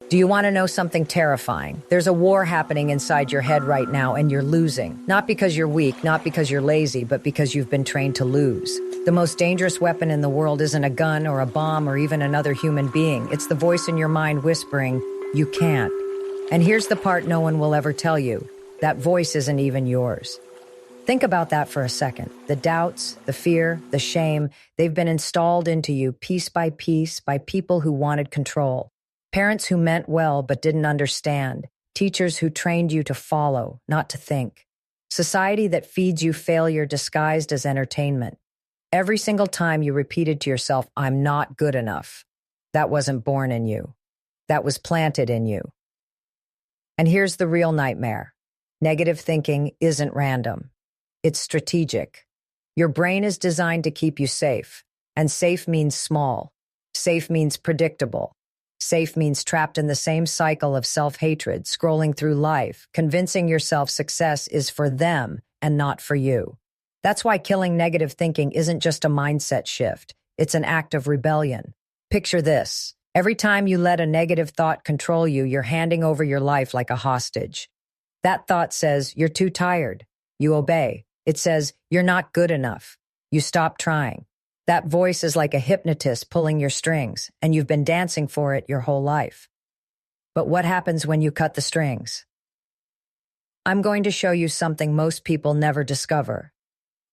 Do you want to know something terrifying? There's a war happening inside your head right now, and you're losing. Not because you're weak, not because you're lazy, but because you've been trained to lose. The most dangerous weapon in the world isn't a gun or a bomb or even another human being. It's the voice in your mind whispering, "You can't." And here's the part no one will ever tell you. That voice isn't even yours. Think about that for a second. The doubts, the fear, the shame, they've been installed into you piece by people who wanted control. Parents who meant well but didn't understand. Teachers who trained you to follow, not to think. Society that feeds you failure disguised as entertainment. Every single time you repeated to yourself, "I'm not good enough," that wasn't born in you. That was planted in you. And here's the real nightmare. Negative thinking isn't random. It's strategic. Your brain is designed to keep you safe, and safe means small. Safe means predictable. Safe means trapped in the same cycle of self-hatred, scrolling through life, convincing yourself success is for them and not for you. That's why killing negative thinking isn't just a mindset shift. It's an act of rebellion. Picture this. Every time you let a negative thought control you, you're handing over your life like a hostage. That thought says, "You're too tired." You obey. It says, "You're not good enough." You stop trying. That voice is like a hypnotist pulling your strings, and you've been dancing for it your whole life. But what happens when you cut the strings? I'm going to show you something most people never discover.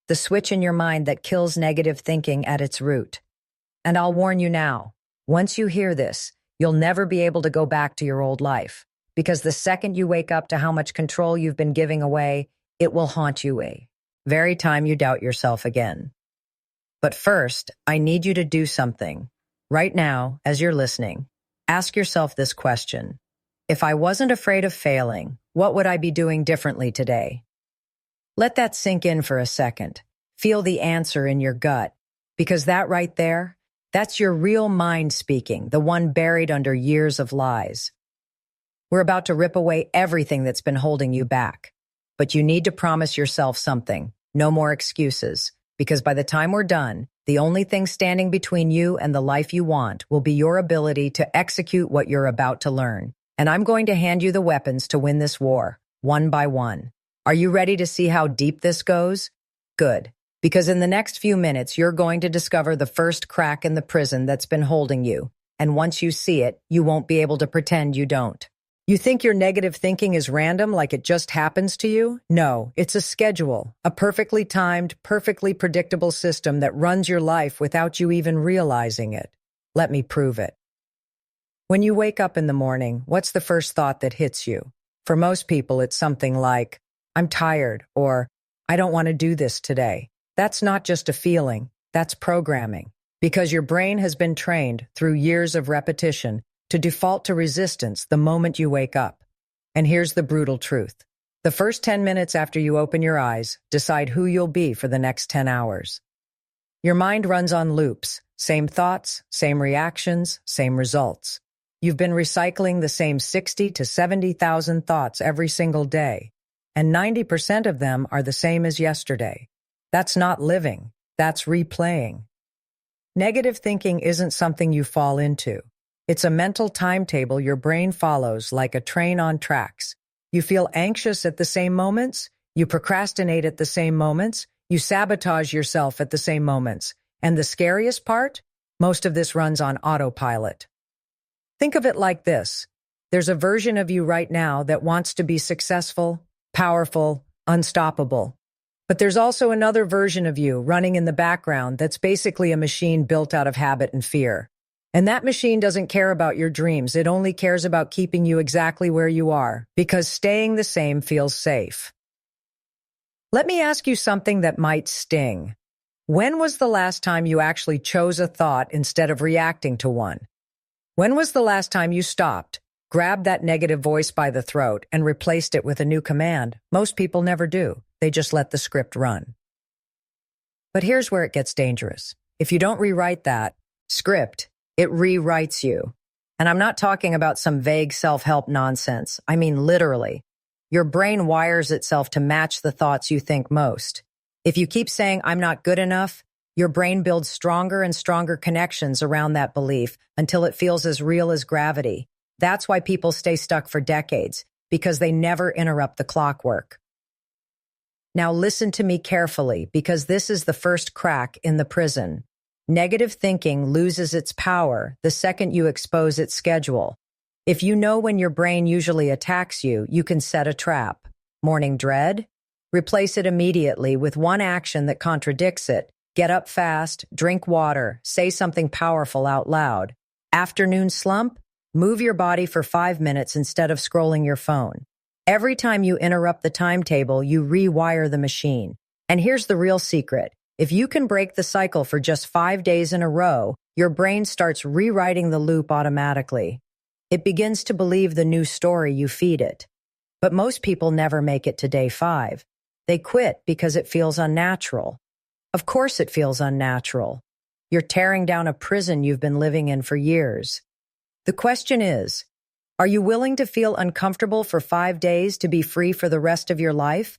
The switch in your mind that kills negative thinking at its root. And I'll warn you now, once you hear this, you'll never be able to go back to your old life. Because the second you wake up to how much control you've been giving away, it will haunt you very time you doubt yourself again. But first, I need you to do something. Right now, as you're listening, ask yourself this question. If I wasn't afraid of failing, what would I be doing differently today? Let that sink in for a second. Feel the answer in your gut. Because that right there, that's your real mind speaking, the one buried under years of lies. We're about to rip away everything that's been holding you back. But you need to promise yourself something. No more excuses. Because by the time we're done, the only thing standing between you and the life you want will be your ability to execute what you're about to learn. And I'm going to hand you the weapons to win this war, one by one. Are you ready to see how deep this goes? Good. Because in the next few minutes, you're going to discover the first crack in the prison that's been holding you. And once you see it, you won't be able to pretend you don't. You think your negative thinking is random, like it just happens to you? No, it's a schedule, a perfectly timed, perfectly predictable system that runs your life without you even realizing it. Let me prove it. When you wake up in the morning, what's the first thought that hits you? For most people, it's something like, "I'm tired," or "I don't want to do this today." That's not just a feeling, that's programming. Because your brain has been trained through years of repetition to default to resistance the moment you wake up. And here's the brutal truth. The first 10 minutes after you open your eyes decide who you'll be for the next 10 hours. Your mind runs on loops, same thoughts, same reactions, same results. You've been recycling the same 60 to 70,000 thoughts every single day, and 90% of them are the same as yesterday. That's not living, that's replaying. Negative thinking isn't something you fall into. It's a mental timetable your brain follows like a train on tracks. You feel anxious at the same moments, you procrastinate at the same moments, you sabotage yourself at the same moments. And the scariest part? Most of this runs on autopilot. Think of it like this. There's a version of you right now that wants to be successful, powerful, unstoppable. But there's also another version of you running in the background that's basically a machine built out of habit and fear. And that machine doesn't care about your dreams. It only cares about keeping you exactly where you are, because staying the same feels safe. Let me ask you something that might sting. When was the last time you actually chose a thought instead of reacting to one? When was the last time you stopped, grabbed that negative voice by the throat, and replaced it with a new command? Most people never do. They just let the script run. But here's where it gets dangerous. If you don't rewrite that script, it rewrites you. And I'm not talking about some vague self-help nonsense. I mean literally. Your brain wires itself to match the thoughts you think most. If you keep saying, "I'm not good enough," your brain builds stronger and stronger connections around that belief until it feels as real as gravity. That's why people stay stuck for decades, because they never interrupt the clockwork. Now listen to me carefully, because this is the first crack in the prison. Negative thinking loses its power the second you expose its schedule. If you know when your brain usually attacks you, you can set a trap. Morning dread? Replace it immediately with one action that contradicts it. Get up fast, drink water, say something powerful out loud. Afternoon slump? Move your body for 5 minutes instead of scrolling your phone. Every time you interrupt the timetable, you rewire the machine. And here's the real secret. If you can break the cycle for just 5 days in a row, your brain starts rewriting the loop automatically. It begins to believe the new story you feed it. But most people never make it to day 5. They quit because it feels unnatural. Of course it feels unnatural. You're tearing down a prison you've been living in for years. The question is, are you willing to feel uncomfortable for 5 days to be free for the rest of your life?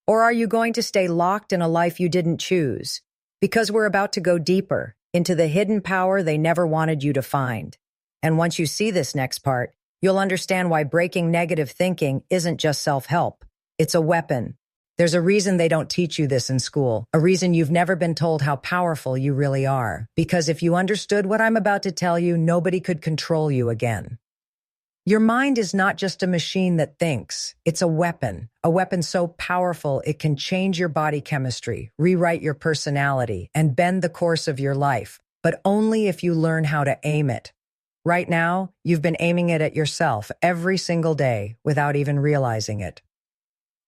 Or are you going to stay locked in a life you didn't choose? Because we're about to go deeper into the hidden power they never wanted you to find. And once you see this next part, you'll understand why breaking negative thinking isn't just self-help. It's a weapon. There's a reason they don't teach you this in school, a reason you've never been told how powerful you really are. Because if you understood what I'm about to tell you, nobody could control you again. Your mind is not just a machine that thinks. It's a weapon so powerful it can change your body chemistry, rewrite your personality, and bend the course of your life, but only if you learn how to aim it. Right now, you've been aiming it at yourself every single day without even realizing it.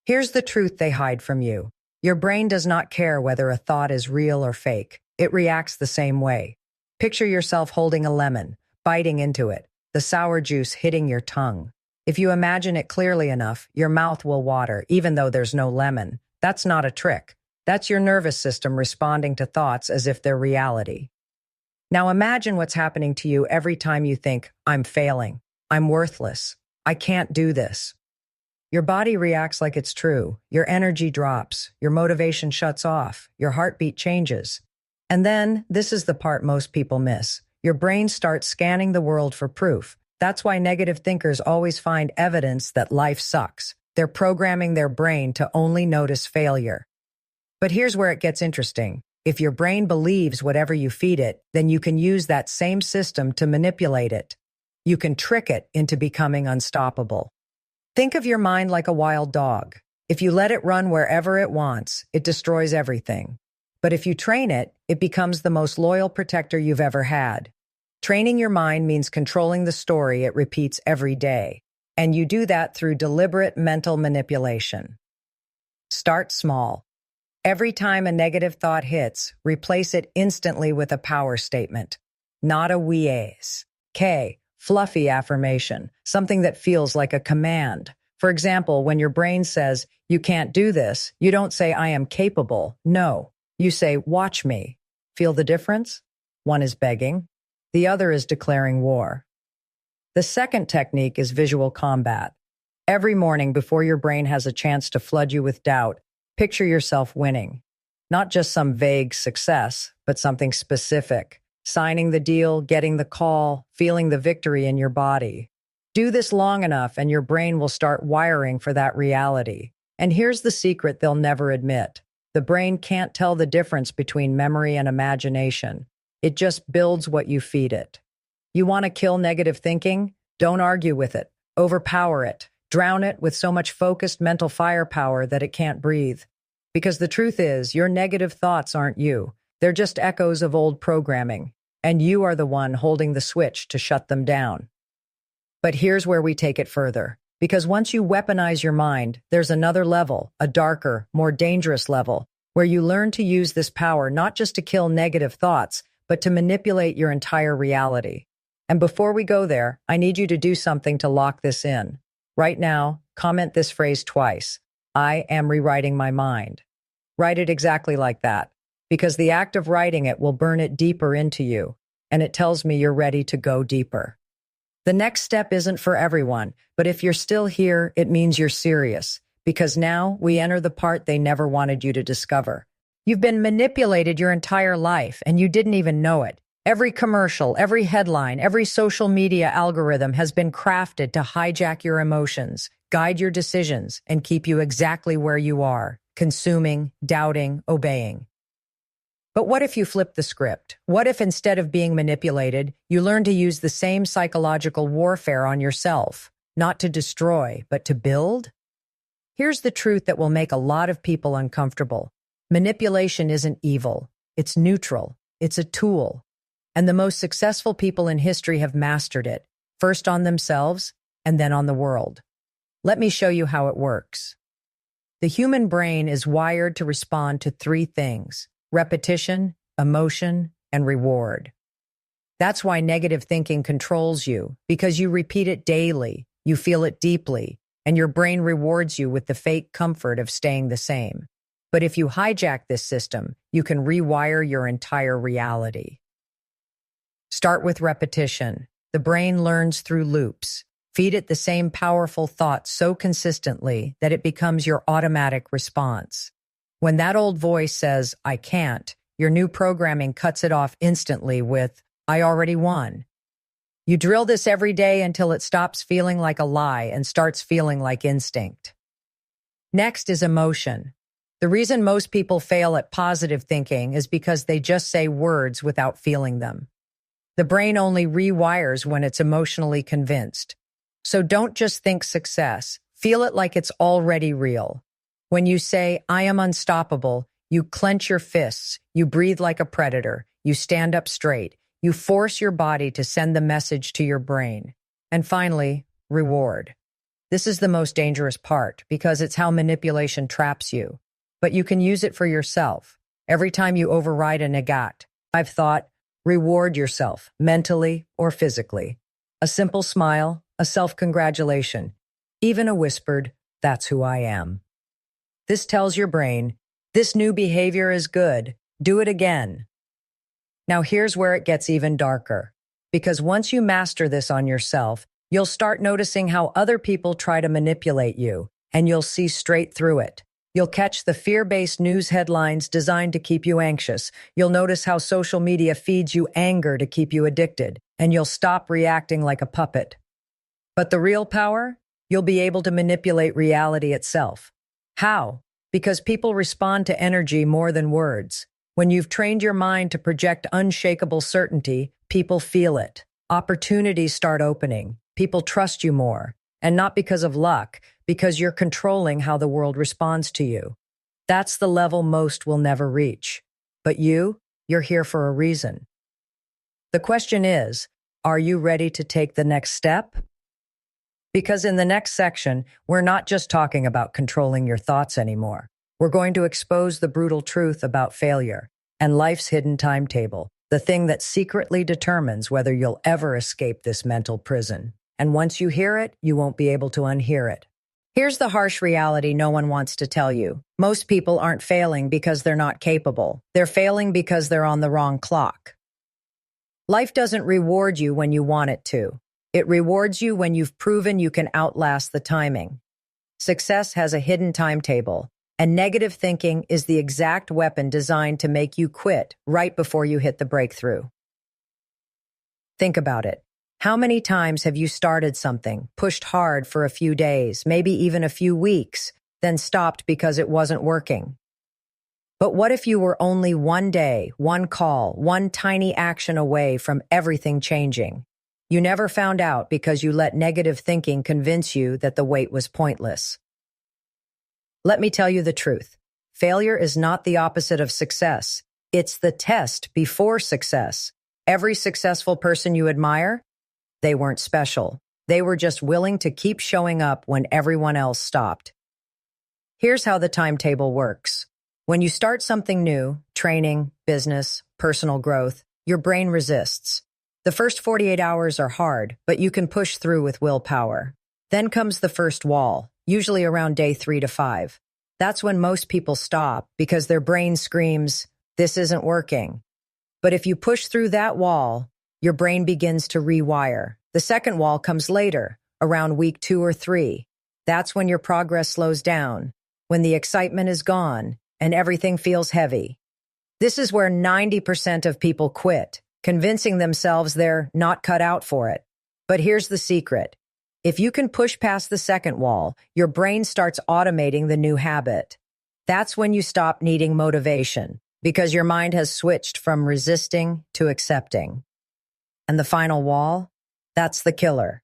Here's the truth they hide from you. Your brain does not care whether a thought is real or fake. It reacts the same way. Picture yourself holding a lemon, biting into it, the sour juice hitting your tongue. If you imagine it clearly enough, your mouth will water, even though there's no lemon. That's not a trick. That's your nervous system responding to thoughts as if they're reality. Now imagine what's happening to you every time you think, I'm failing, I'm worthless, I can't do this. Your body reacts like it's true. Your energy drops, your motivation shuts off, your heartbeat changes. And then, this is the part most people miss. Your brain starts scanning the world for proof. That's why negative thinkers always find evidence that life sucks. They're programming their brain to only notice failure. But here's where it gets interesting. If your brain believes whatever you feed it, then you can use that same system to manipulate it. You can trick it into becoming unstoppable. Think of your mind like a wild dog. If you let it run wherever it wants, it destroys everything. But if you train it, it becomes the most loyal protector you've ever had. Training your mind means controlling the story it repeats every day. And you do that through deliberate mental manipulation. Start small. Every time a negative thought hits, replace it instantly with a power statement. Not a we-as. Fluffy affirmation, something that feels like a command. For example, when your brain says, you can't do this, you don't say, I am capable. No, you say, watch me. Feel the difference? One is begging. The other is declaring war. The second technique is visual combat. Every morning before your brain has a chance to flood you with doubt, picture yourself winning. Not just some vague success, but something specific. Signing the deal, getting the call, feeling the victory in your body. Do this long enough and your brain will start wiring for that reality. And here's the secret they'll never admit. The brain can't tell the difference between memory and imagination. It just builds what you feed it. You want to kill negative thinking? Don't argue with it. Overpower it. Drown it with so much focused mental firepower that it can't breathe. Because the truth is, your negative thoughts aren't you. They're just echoes of old programming, and you are the one holding the switch to shut them down. But here's where we take it further. Because once you weaponize your mind, there's another level, a darker, more dangerous level, where you learn to use this power not just to kill negative thoughts, but to manipulate your entire reality. And before we go there, I need you to do something to lock this in. Right now, comment this phrase twice. I am rewriting my mind. Write it exactly like that. Because the act of writing it will burn it deeper into you, and it tells me you're ready to go deeper. The next step isn't for everyone, but if you're still here, it means you're serious, because now we enter the part they never wanted you to discover. You've been manipulated your entire life, and you didn't even know it. Every commercial, every headline, every social media algorithm has been crafted to hijack your emotions, guide your decisions, and keep you exactly where you are, consuming, doubting, obeying. But what if you flip the script? What if instead of being manipulated, you learn to use the same psychological warfare on yourself, not to destroy, but to build? Here's the truth that will make a lot of people uncomfortable. Manipulation isn't evil. It's neutral. It's a tool. And the most successful people in history have mastered it, first on themselves and then on the world. Let me show you how it works. The human brain is wired to respond to three things: repetition, emotion, and reward. That's why negative thinking controls you, because you repeat it daily, you feel it deeply, and your brain rewards you with the fake comfort of staying the same. But if you hijack this system, you can rewire your entire reality. Start with repetition. The brain learns through loops. Feed it the same powerful thoughts so consistently that it becomes your automatic response. When that old voice says, "I can't," your new programming cuts it off instantly with, "I already won." You drill this every day until it stops feeling like a lie and starts feeling like instinct. Next is emotion. The reason most people fail at positive thinking is because they just say words without feeling them. The brain only rewires when it's emotionally convinced. So don't just think success. Feel it like it's already real. When you say, "I am unstoppable," you clench your fists, you breathe like a predator, you stand up straight, you force your body to send the message to your brain. And finally, reward. This is the most dangerous part because it's how manipulation traps you. But you can use it for yourself. Every time you override a negat, I've thought, reward yourself, mentally or physically. A simple smile, a self-congratulation, even a whispered, "That's who I am." This tells your brain, this new behavior is good, do it again. Now here's where it gets even darker. Because once you master this on yourself, you'll start noticing how other people try to manipulate you, and you'll see straight through it. You'll catch the fear-based news headlines designed to keep you anxious. You'll notice how social media feeds you anger to keep you addicted, and you'll stop reacting like a puppet. But the real power? You'll be able to manipulate reality itself. How? Because people respond to energy more than words. When you've trained your mind to project unshakable certainty, people feel it. Opportunities start opening. People trust you more. And not because of luck, because you're controlling how the world responds to you. That's the level most will never reach. But you're here for a reason. The question is, are you ready to take the next step? Because in the next section, we're not just talking about controlling your thoughts anymore. We're going to expose the brutal truth about failure and life's hidden timetable, the thing that secretly determines whether you'll ever escape this mental prison. And once you hear it, you won't be able to unhear it. Here's the harsh reality no one wants to tell you. Most people aren't failing because they're not capable. They're failing because they're on the wrong clock. Life doesn't reward you when you want it to. It rewards you when you've proven you can outlast the timing. Success has a hidden timetable, and negative thinking is the exact weapon designed to make you quit right before you hit the breakthrough. Think about it. How many times have you started something, pushed hard for a few days, maybe even a few weeks, then stopped because it wasn't working? But what if you were only one day, one call, one tiny action away from everything changing? You never found out because you let negative thinking convince you that the wait was pointless. Let me tell you the truth. Failure is not the opposite of success. It's the test before success. Every successful person you admire, they weren't special. They were just willing to keep showing up when everyone else stopped. Here's how the timetable works. When you start something new, training, business, personal growth, your brain resists. The first 48 hours are hard, but you can push through with willpower. Then comes the first wall, usually around day 3 to 5. That's when most people stop because their brain screams, "This isn't working." But if you push through that wall, your brain begins to rewire. The second wall comes later, around week 2 or 3. That's when your progress slows down, when the excitement is gone, and everything feels heavy. This is where 90% of people quit. convincing themselves they're not cut out for it. But here's the secret. If you can push past the second wall, your brain starts automating the new habit. That's when you stop needing motivation, because your mind has switched from resisting to accepting. And the final wall? That's the killer.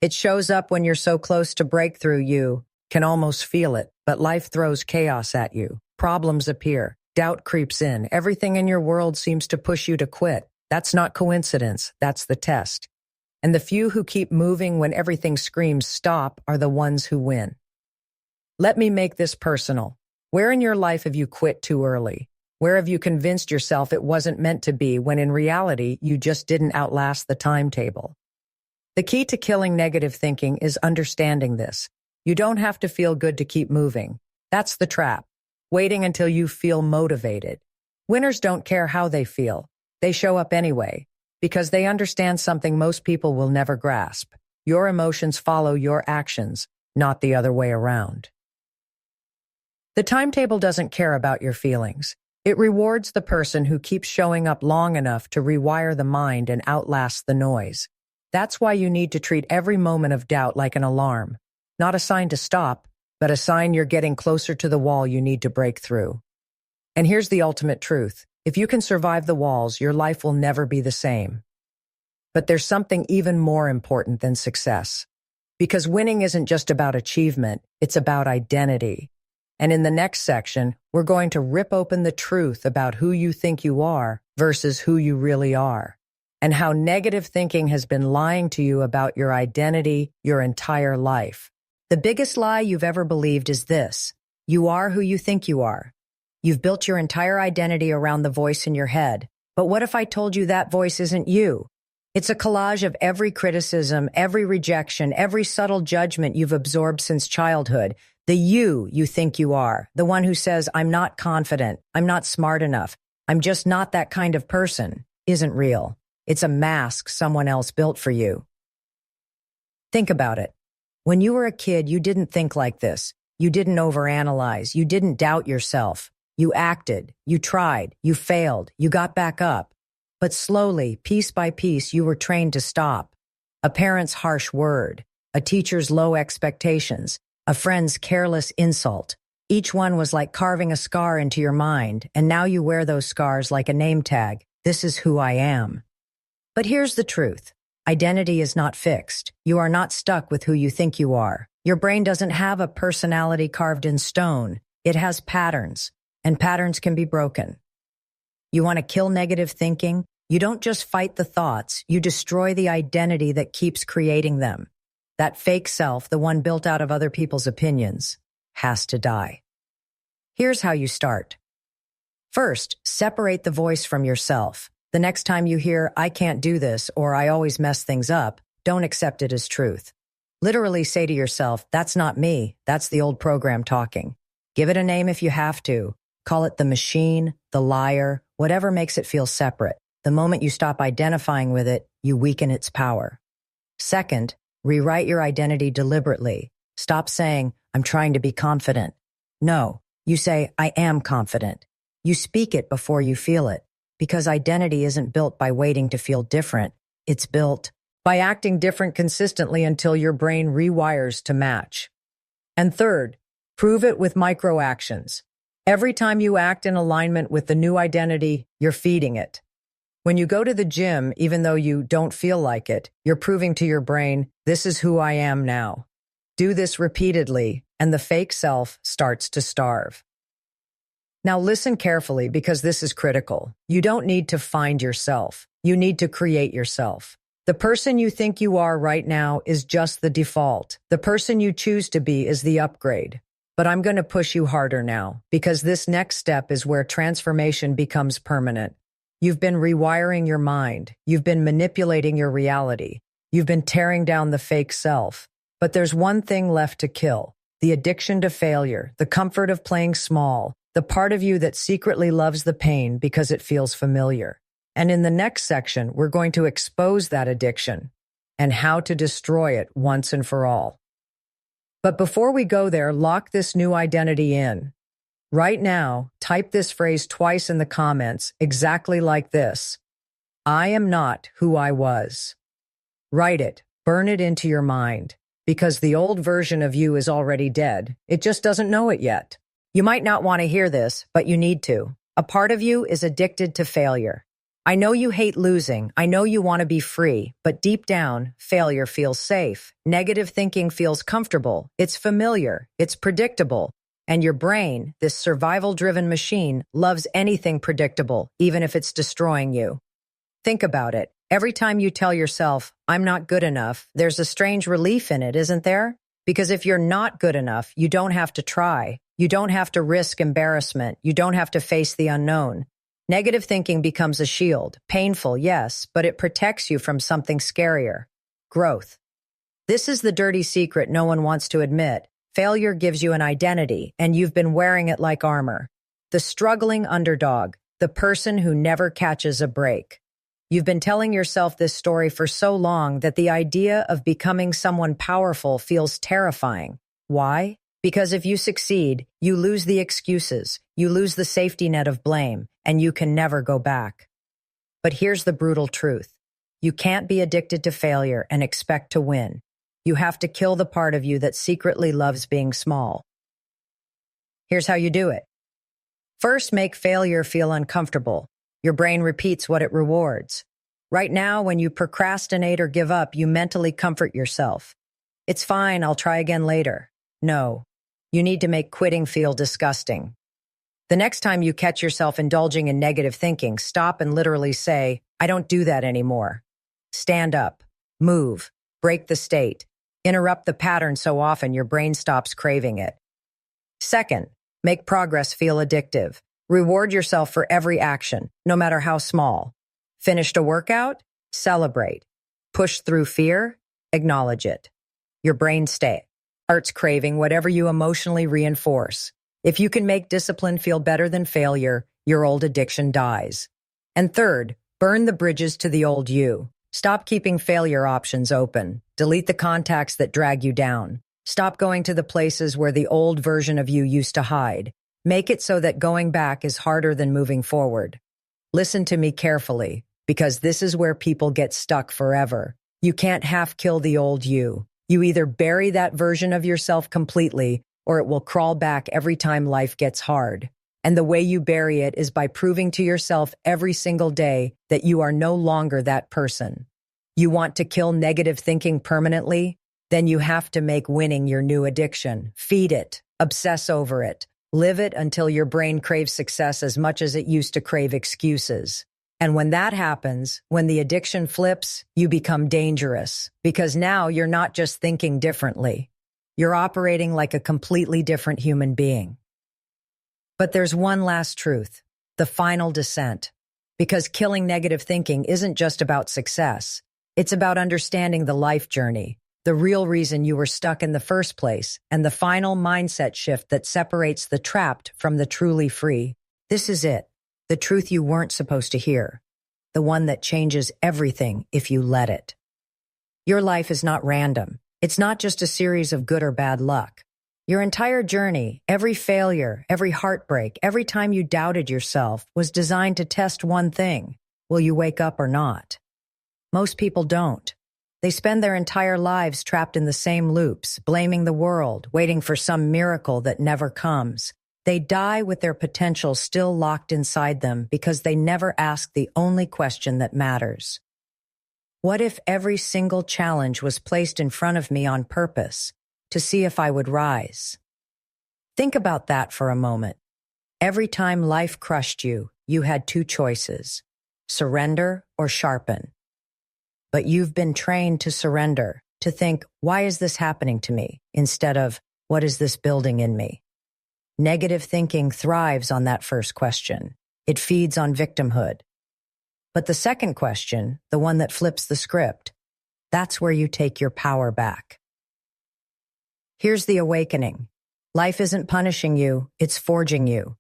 It shows up when you're so close to breakthrough you can almost feel it, but life throws chaos at you. Problems appear. Doubt creeps in. Everything in your world seems to push you to quit. That's not coincidence. That's the test. And the few who keep moving when everything screams stop are the ones who win. Let me make this personal. Where in your life have you quit too early? Where have you convinced yourself it wasn't meant to be when in reality you just didn't outlast the timetable? The key to killing negative thinking is understanding this. You don't have to feel good to keep moving. That's the trap. Waiting until you feel motivated. Winners don't care how they feel. They show up anyway, because they understand something most people will never grasp. Your emotions follow your actions, not the other way around. The timetable doesn't care about your feelings. It rewards the person who keeps showing up long enough to rewire the mind and outlast the noise. That's why you need to treat every moment of doubt like an alarm. Not a sign to stop, but a sign you're getting closer to the wall you need to break through. And here's the ultimate truth. If you can survive the walls, your life will never be the same. But there's something even more important than success. Because winning isn't just about achievement, it's about identity. And in the next section, we're going to rip open the truth about who you think you are versus who you really are, and how negative thinking has been lying to you about your identity your entire life. The biggest lie you've ever believed is this: you are who you think you are. You've built your entire identity around the voice in your head. But what if I told you that voice isn't you? It's a collage of every criticism, every rejection, every subtle judgment you've absorbed since childhood. The you think you are, the one who says, I'm not confident, I'm not smart enough, I'm just not that kind of person, isn't real. It's a mask someone else built for you. Think about it. When you were a kid, you didn't think like this. You didn't overanalyze. You didn't doubt yourself. You acted. You tried. You failed. You got back up. But slowly, piece by piece, you were trained to stop. A parent's harsh word, a teacher's low expectations, a friend's careless insult. Each one was like carving a scar into your mind, and now you wear those scars like a name tag. This is who I am. But here's the truth. Identity is not fixed. You are not stuck with who you think you are. Your brain doesn't have a personality carved in stone. It has patterns, and patterns can be broken. You want to kill negative thinking? You don't just fight the thoughts, you destroy the identity that keeps creating them. That fake self, the one built out of other people's opinions, has to die. Here's how you start. First, separate the voice from yourself. The next time you hear, I can't do this, or I always mess things up, don't accept it as truth. Literally say to yourself, that's not me, that's the old program talking. Give it a name if you have to. Call it the machine, the liar, whatever makes it feel separate. The moment you stop identifying with it, you weaken its power. Second, rewrite your identity deliberately. Stop saying, I'm trying to be confident. No, you say, I am confident. You speak it before you feel it, because identity isn't built by waiting to feel different. It's built by acting different consistently until your brain rewires to match. And third, prove it with micro actions. Every time you act in alignment with the new identity, you're feeding it. When you go to the gym, even though you don't feel like it, you're proving to your brain, this is who I am now. Do this repeatedly, and the fake self starts to starve. Now listen carefully, because this is critical. You don't need to find yourself. You need to create yourself. The person you think you are right now is just the default. The person you choose to be is the upgrade. But I'm going to push you harder now, because this next step is where transformation becomes permanent. You've been rewiring your mind. You've been manipulating your reality. You've been tearing down the fake self. But there's one thing left to kill: the addiction to failure, the comfort of playing small, the part of you that secretly loves the pain because it feels familiar. And in the next section, we're going to expose that addiction and how to destroy it once and for all. But before we go there, lock this new identity in. Right now, type this phrase twice in the comments, exactly like this. I am not who I was. Write it, burn it into your mind, because the old version of you is already dead. It just doesn't know it yet. You might not want to hear this, but you need to. A part of you is addicted to failure. I know you hate losing. I know you want to be free, but deep down, failure feels safe. Negative thinking feels comfortable. It's familiar. It's predictable. And your brain, this survival-driven machine, loves anything predictable, even if it's destroying you. Think about it. Every time you tell yourself, I'm not good enough, there's a strange relief in it, isn't there? Because if you're not good enough, you don't have to try. You don't have to risk embarrassment. You don't have to face the unknown. Negative thinking becomes a shield. Painful, yes, but it protects you from something scarier. Growth. This is the dirty secret no one wants to admit. Failure gives you an identity, and you've been wearing it like armor. The struggling underdog, the person who never catches a break. You've been telling yourself this story for so long that the idea of becoming someone powerful feels terrifying. Why? Because if you succeed, you lose the excuses, you lose the safety net of blame, and you can never go back. But here's the brutal truth. You can't be addicted to failure and expect to win. You have to kill the part of you that secretly loves being small. Here's how you do it. First, make failure feel uncomfortable. Your brain repeats what it rewards. Right now, when you procrastinate or give up, you mentally comfort yourself. It's fine, I'll try again later. No, you need to make quitting feel disgusting. The next time you catch yourself indulging in negative thinking, stop and literally say, I don't do that anymore. Stand up, move, break the state. Interrupt the pattern so often your brain stops craving it. Second, make progress feel addictive. Reward yourself for every action, no matter how small. Finished a workout? Celebrate. Push through fear? Acknowledge it. Your brain starts craving whatever you emotionally reinforce. If you can make discipline feel better than failure, your old addiction dies. And third, burn the bridges to the old you. Stop keeping failure options open. Delete the contacts that drag you down. Stop going to the places where the old version of you used to hide. Make it so that going back is harder than moving forward. Listen to me carefully, because this is where people get stuck forever. You can't half-kill the old you. You either bury that version of yourself completely, or it will crawl back every time life gets hard. And the way you bury it is by proving to yourself every single day that you are no longer that person. You want to kill negative thinking permanently? Then you have to make winning your new addiction. Feed it. Obsess over it. Live it until your brain craves success as much as it used to crave excuses. And when that happens, when the addiction flips, you become dangerous. Because now you're not just thinking differently. You're operating like a completely different human being. But there's one last truth, the final descent. Because killing negative thinking isn't just about success. It's about understanding the life journey, the real reason you were stuck in the first place, and the final mindset shift that separates the trapped from the truly free. This is it, the truth you weren't supposed to hear, the one that changes everything if you let it. Your life is not random. It's not just a series of good or bad luck. Your entire journey, every failure, every heartbreak, every time you doubted yourself was designed to test one thing. Will you wake up or not? Most people don't. They spend their entire lives trapped in the same loops, blaming the world, waiting for some miracle that never comes. They die with their potential still locked inside them because they never ask the only question that matters. What if every single challenge was placed in front of me on purpose? To see if I would rise. Think about that for a moment. Every time life crushed you, you had two choices, surrender or sharpen. But you've been trained to surrender, to think, why is this happening to me? Instead of, what is this building in me? Negative thinking thrives on that first question. It feeds on victimhood. But the second question, the one that flips the script, that's where you take your power back. Here's the awakening. Life isn't punishing you, it's forging you.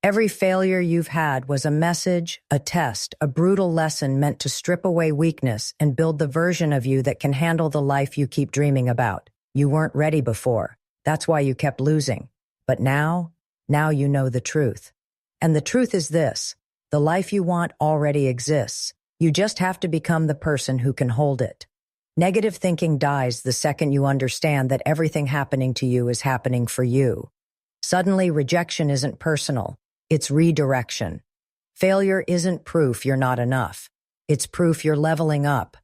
Every failure you've had was a message, a test, a brutal lesson meant to strip away weakness and build the version of you that can handle the life you keep dreaming about. You weren't ready before. That's why you kept losing. But now you know the truth. And the truth is this: the life you want already exists. You just have to become the person who can hold it. Negative thinking dies the second you understand that everything happening to you is happening for you. Suddenly, rejection isn't personal. It's redirection. Failure isn't proof you're not enough. It's proof you're leveling up.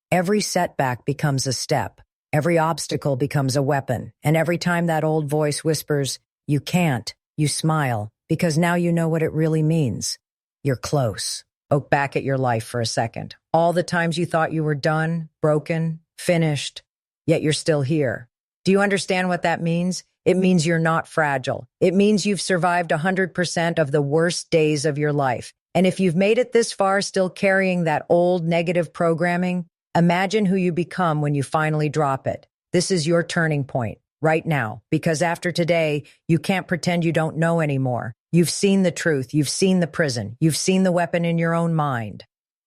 Every setback becomes a step. Every obstacle becomes a weapon. And every time that old voice whispers, "You can't," you smile, because now you know what it really means. You're close. Look back at your life for a second. All the times you thought you were done, broken, finished, yet you're still here. Do you understand what that means? It means you're not fragile. It means you've survived 100% of the worst days of your life. And if you've made it this far still carrying that old negative programming, imagine who you become when you finally drop it. This is your turning point right now, because after today, you can't pretend you don't know anymore. You've seen the truth. You've seen the prison. You've seen the weapon in your own mind.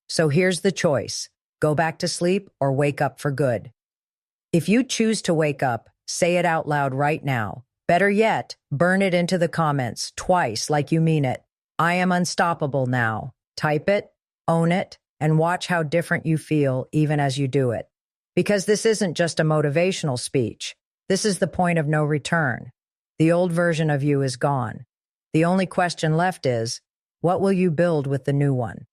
So here's the choice. Go back to sleep or wake up for good. If you choose to wake up, say it out loud right now. Better yet, burn it into the comments twice like you mean it. I am unstoppable now. Type it, own it, and watch how different you feel even as you do it. Because this isn't just a motivational speech. This is the point of no return. The old version of you is gone. The only question left is, what will you build with the new one?